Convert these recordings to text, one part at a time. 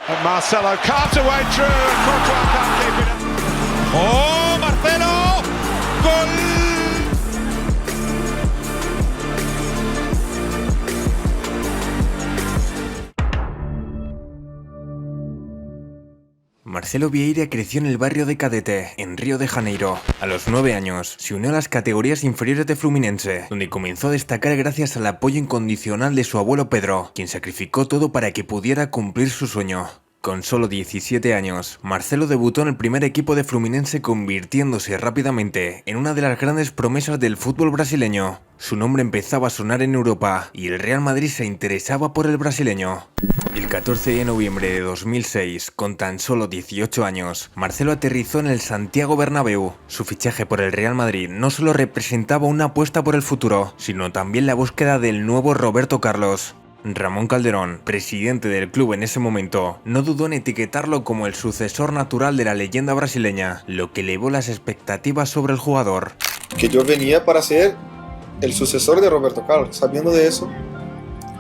And Marcelo carves away through and Courtois can't keep it up. ¡Oh, Marcelo! ¡Gol! Marcelo Vieira creció en el barrio de Cadete, en Río de Janeiro. A los 9 años, se unió a las categorías inferiores de Fluminense, donde comenzó a destacar gracias al apoyo incondicional de su abuelo Pedro, quien sacrificó todo para que pudiera cumplir su sueño. Con solo 17 años, Marcelo debutó en el primer equipo de Fluminense, convirtiéndose rápidamente en una de las grandes promesas del fútbol brasileño. Su nombre empezaba a sonar en Europa y el Real Madrid se interesaba por el brasileño. El 14 de noviembre de 2006, con tan solo 18 años, Marcelo aterrizó en el Santiago Bernabéu. Su fichaje por el Real Madrid no solo representaba una apuesta por el futuro, sino también la búsqueda del nuevo Roberto Carlos. Ramón Calderón, presidente del club en ese momento, no dudó en etiquetarlo como el sucesor natural de la leyenda brasileña, lo que elevó las expectativas sobre el jugador. Que yo venía para ser el sucesor de Roberto Carlos. Sabiendo de eso,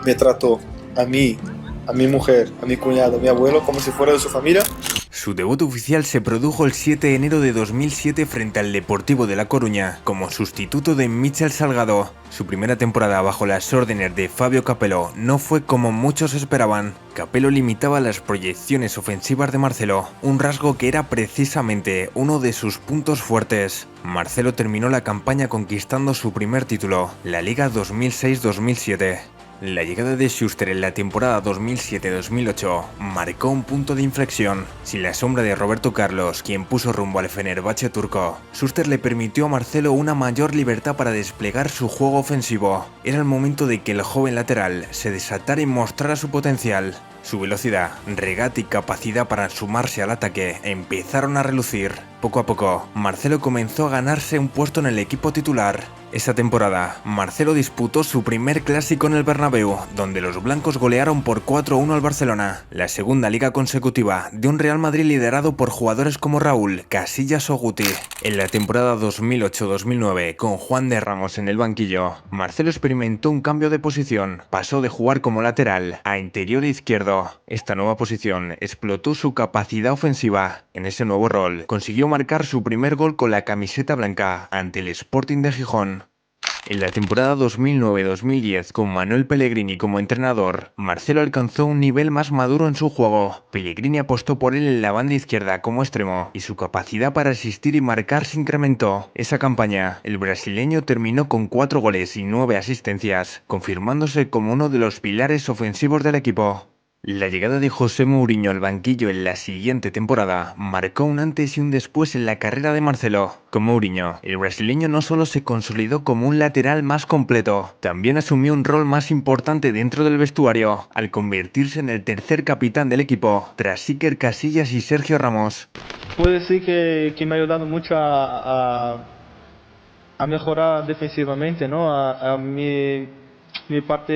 me trató a mí, a mi mujer, a mi cuñado, a mi abuelo como si fuera de su familia. Su debut oficial se produjo el 7 de enero de 2007 frente al Deportivo de La Coruña, como sustituto de Michel Salgado. Su primera temporada bajo las órdenes de Fabio Capello no fue como muchos esperaban. Capello limitaba las proyecciones ofensivas de Marcelo, un rasgo que era precisamente uno de sus puntos fuertes. Marcelo terminó la campaña conquistando su primer título, la Liga 2006-2007. La llegada de Schuster en la temporada 2007-2008 marcó un punto de inflexión. Sin la sombra de Roberto Carlos, quien puso rumbo al Fenerbahce turco, Schuster le permitió a Marcelo una mayor libertad para desplegar su juego ofensivo. Era el momento de que el joven lateral se desatara y mostrara su potencial. Su velocidad, regate y capacidad para sumarse al ataque empezaron a relucir. Poco a poco, Marcelo comenzó a ganarse un puesto en el equipo titular. Esa temporada, Marcelo disputó su primer clásico en el Bernabéu, donde los blancos golearon por 4-1 al Barcelona, la segunda liga consecutiva de un Real Madrid liderado por jugadores como Raúl, Casillas o Guti. En la temporada 2008-2009, con Juan de Ramos en el banquillo, Marcelo experimentó un cambio de posición. Pasó de jugar como lateral a interior izquierdo. Esta nueva posición explotó su capacidad ofensiva. En ese nuevo rol, consiguió marcar su primer gol con la camiseta blanca ante el Sporting de Gijón. En la temporada 2009-2010, con Manuel Pellegrini como entrenador, Marcelo alcanzó un nivel más maduro en su juego. Pellegrini apostó por él en la banda izquierda como extremo, y su capacidad para asistir y marcar se incrementó. Esa campaña, el brasileño terminó con 4 goles y 9 asistencias, confirmándose como uno de los pilares ofensivos del equipo. La llegada de José Mourinho al banquillo en la siguiente temporada marcó un antes y un después en la carrera de Marcelo. Con Mourinho, el brasileño no solo se consolidó como un lateral más completo, también asumió un rol más importante dentro del vestuario, al convertirse en el tercer capitán del equipo, tras Iker Casillas y Sergio Ramos. Puedo decir que me ha ayudado mucho a mejorar defensivamente, ¿no? A mi parte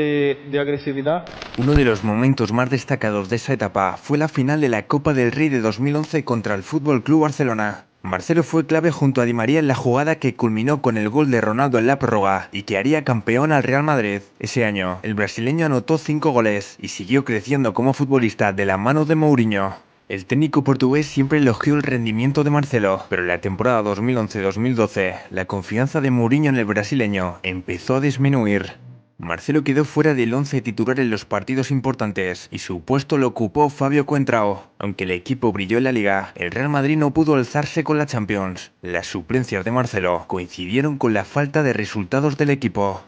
de agresividad. Uno de los momentos más destacados de esa etapa fue la final de la Copa del Rey de 2011 contra el FC Barcelona. Marcelo fue clave junto a Di María en la jugada que culminó con el gol de Ronaldo en la prórroga y que haría campeón al Real Madrid. Ese año, el brasileño anotó 5 goles y siguió creciendo como futbolista de la mano de Mourinho. El técnico portugués siempre elogió el rendimiento de Marcelo, pero en la temporada 2011-2012, la confianza de Mourinho en el brasileño empezó a disminuir. Marcelo quedó fuera del 11 titular en los partidos importantes y su puesto lo ocupó Fabio Coentrao. Aunque el equipo brilló en la Liga, el Real Madrid no pudo alzarse con la Champions. Las suplencias de Marcelo coincidieron con la falta de resultados del equipo.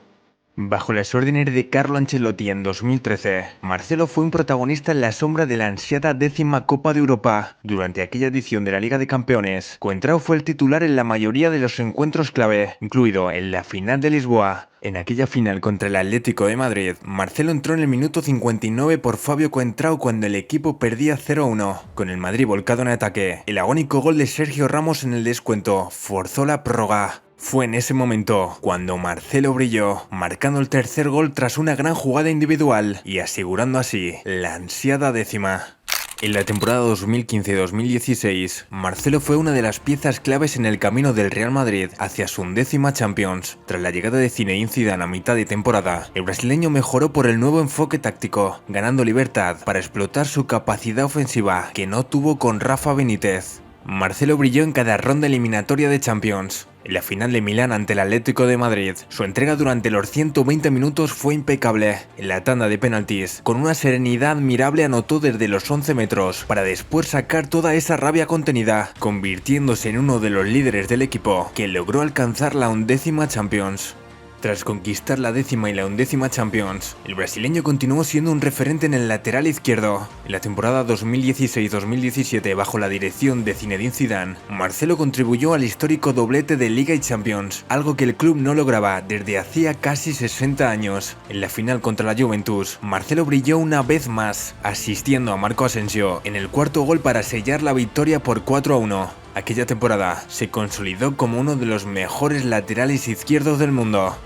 Bajo las órdenes de Carlo Ancelotti en 2013, Marcelo fue un protagonista en la sombra de la ansiada 10ª Copa de Europa. Durante aquella edición de la Liga de Campeones, Coentrao fue el titular en la mayoría de los encuentros clave, incluido en la final de Lisboa. En aquella final contra el Atlético de Madrid, Marcelo entró en el minuto 59 por Fabio Coentrao cuando el equipo perdía 0-1. Con el Madrid volcado en ataque, el agónico gol de Sergio Ramos en el descuento forzó la prórroga. Fue en ese momento cuando Marcelo brilló, marcando el tercer gol tras una gran jugada individual y asegurando así la ansiada 10ª. En la temporada 2015-2016, Marcelo fue una de las piezas claves en el camino del Real Madrid hacia su 11ª Champions. Tras la llegada de Zinedine Zidane a mitad de temporada, el brasileño mejoró por el nuevo enfoque táctico, ganando libertad para explotar su capacidad ofensiva que no tuvo con Rafa Benítez. Marcelo brilló en cada ronda eliminatoria de Champions. En la final de Milán ante el Atlético de Madrid, su entrega durante los 120 minutos fue impecable. En la tanda de penaltis, con una serenidad admirable anotó desde los 11 metros, para después sacar toda esa rabia contenida, convirtiéndose en uno de los líderes del equipo, que logró alcanzar la 11ª Champions. Tras conquistar la 10ª y la 11ª Champions, el brasileño continuó siendo un referente en el lateral izquierdo. En la temporada 2016-2017, bajo la dirección de Zinedine Zidane, Marcelo contribuyó al histórico doblete de Liga y Champions, algo que el club no lograba desde hacía casi 60 años. En la final contra la Juventus, Marcelo brilló una vez más, asistiendo a Marco Asensio en el cuarto gol para sellar la victoria por 4-1. Aquella temporada se consolidó como uno de los mejores laterales izquierdos del mundo.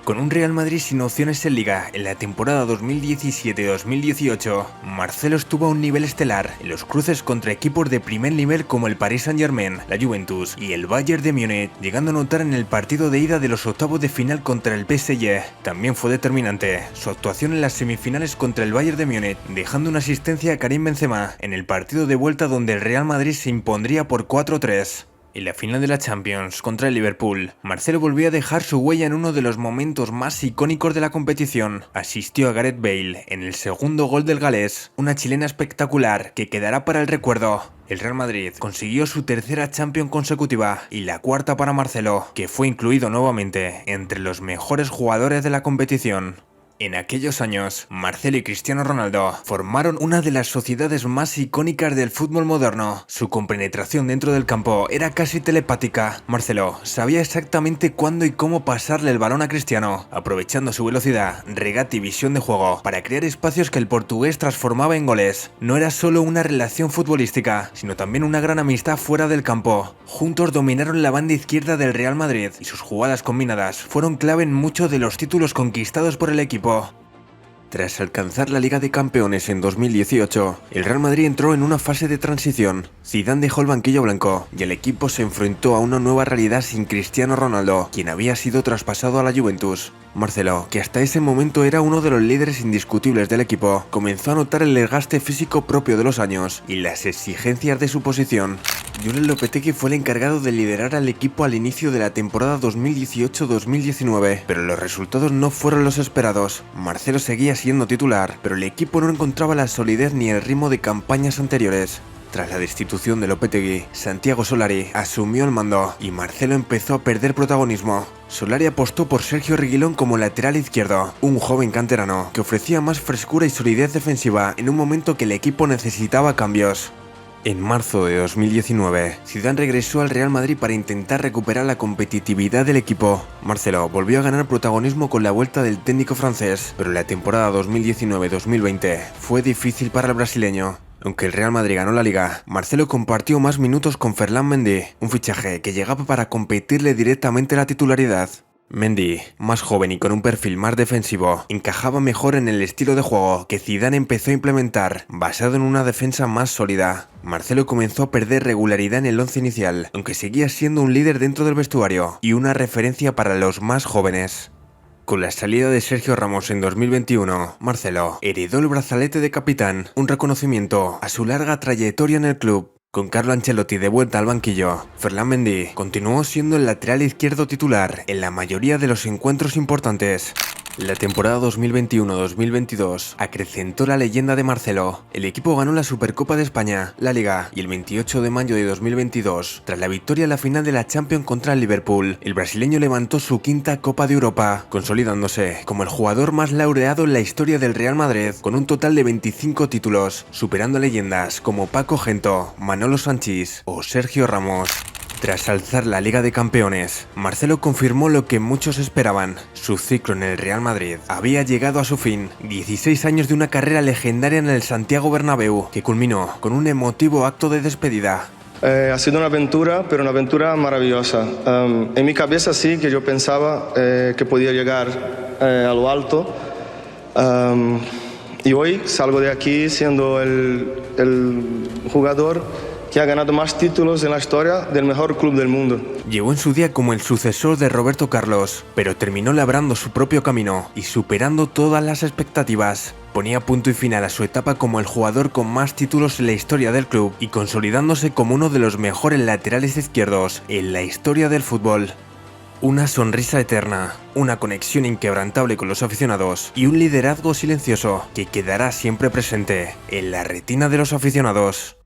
Con un Real Madrid sin opciones en Liga en la temporada 2017-2018, Marcelo estuvo a un nivel estelar en los cruces contra equipos de primer nivel como el Paris Saint-Germain, la Juventus y el Bayern de Múnich, llegando a anotar en el partido de ida de los octavos de final contra el PSG. También fue determinante su actuación en las semifinales contra el Bayern de Múnich, dejando una asistencia a Karim Benzema en el partido de vuelta donde el Real Madrid se impondría por 4-3. En la final de la Champions contra el Liverpool, Marcelo volvió a dejar su huella en uno de los momentos más icónicos de la competición. Asistió a Gareth Bale en el segundo gol del galés, una chilena espectacular que quedará para el recuerdo. El Real Madrid consiguió su tercera Champions consecutiva y la cuarta para Marcelo, que fue incluido nuevamente entre los mejores jugadores de la competición. En aquellos años, Marcelo y Cristiano Ronaldo formaron una de las sociedades más icónicas del fútbol moderno. Su compenetración dentro del campo era casi telepática. Marcelo sabía exactamente cuándo y cómo pasarle el balón a Cristiano, aprovechando su velocidad, regate y visión de juego para crear espacios que el portugués transformaba en goles. No era solo una relación futbolística, sino también una gran amistad fuera del campo. Juntos dominaron la banda izquierda del Real Madrid y sus jugadas combinadas fueron clave en muchos de los títulos conquistados por el equipo. Tras alcanzar la Liga de Campeones en 2018, el Real Madrid entró en una fase de transición. Zidane dejó el banquillo blanco y el equipo se enfrentó a una nueva realidad sin Cristiano Ronaldo, quien había sido traspasado a la Juventus. Marcelo, que hasta ese momento era uno de los líderes indiscutibles del equipo, comenzó a notar el desgaste físico propio de los años y las exigencias de su posición. Julen Lopetegui fue el encargado de liderar al equipo al inicio de la temporada 2018-2019, pero los resultados no fueron los esperados. Marcelo seguía siendo titular, pero el equipo no encontraba la solidez ni el ritmo de campañas anteriores. Tras la destitución de Lopetegui, Santiago Solari asumió el mando y Marcelo empezó a perder protagonismo. Solari apostó por Sergio Reguilón como lateral izquierdo, un joven canterano que ofrecía más frescura y solidez defensiva en un momento que el equipo necesitaba cambios. En marzo de 2019, Zidane regresó al Real Madrid para intentar recuperar la competitividad del equipo. Marcelo volvió a ganar protagonismo con la vuelta del técnico francés, pero la temporada 2019-2020 fue difícil para el brasileño. Aunque el Real Madrid ganó la Liga, Marcelo compartió más minutos con Ferland Mendy, un fichaje que llegaba para competirle directamente la titularidad. Mendy, más joven y con un perfil más defensivo, encajaba mejor en el estilo de juego que Zidane empezó a implementar, basado en una defensa más sólida. Marcelo comenzó a perder regularidad en el once inicial, aunque seguía siendo un líder dentro del vestuario y una referencia para los más jóvenes. Con la salida de Sergio Ramos en 2021, Marcelo heredó el brazalete de capitán, un reconocimiento a su larga trayectoria en el club. Con Carlo Ancelotti de vuelta al banquillo, Ferland Mendy continuó siendo el lateral izquierdo titular en la mayoría de los encuentros importantes. La temporada 2021-2022 acrecentó la leyenda de Marcelo. El equipo ganó la Supercopa de España, la Liga y el 28 de mayo de 2022, tras la victoria en la final de la Champions contra el Liverpool, el brasileño levantó su quinta Copa de Europa, consolidándose como el jugador más laureado en la historia del Real Madrid, con un total de 25 títulos, superando a leyendas como Paco Gento, Manolo Sanchís o Sergio Ramos. Tras alzar la Liga de Campeones, Marcelo confirmó lo que muchos esperaban. Su ciclo en el Real Madrid había llegado a su fin. 16 años de una carrera legendaria en el Santiago Bernabéu, que culminó con un emotivo acto de despedida. Ha sido una aventura, pero una aventura maravillosa. En mi cabeza sí que yo pensaba que podía llegar a lo alto. Y hoy salgo de aquí siendo el jugador que ha ganado más títulos en la historia del mejor club del mundo. Llegó en su día como el sucesor de Roberto Carlos, pero terminó labrando su propio camino y superando todas las expectativas. Ponía punto y final a su etapa como el jugador con más títulos en la historia del club y consolidándose como uno de los mejores laterales izquierdos en la historia del fútbol. Una sonrisa eterna, una conexión inquebrantable con los aficionados y un liderazgo silencioso que quedará siempre presente en la retina de los aficionados.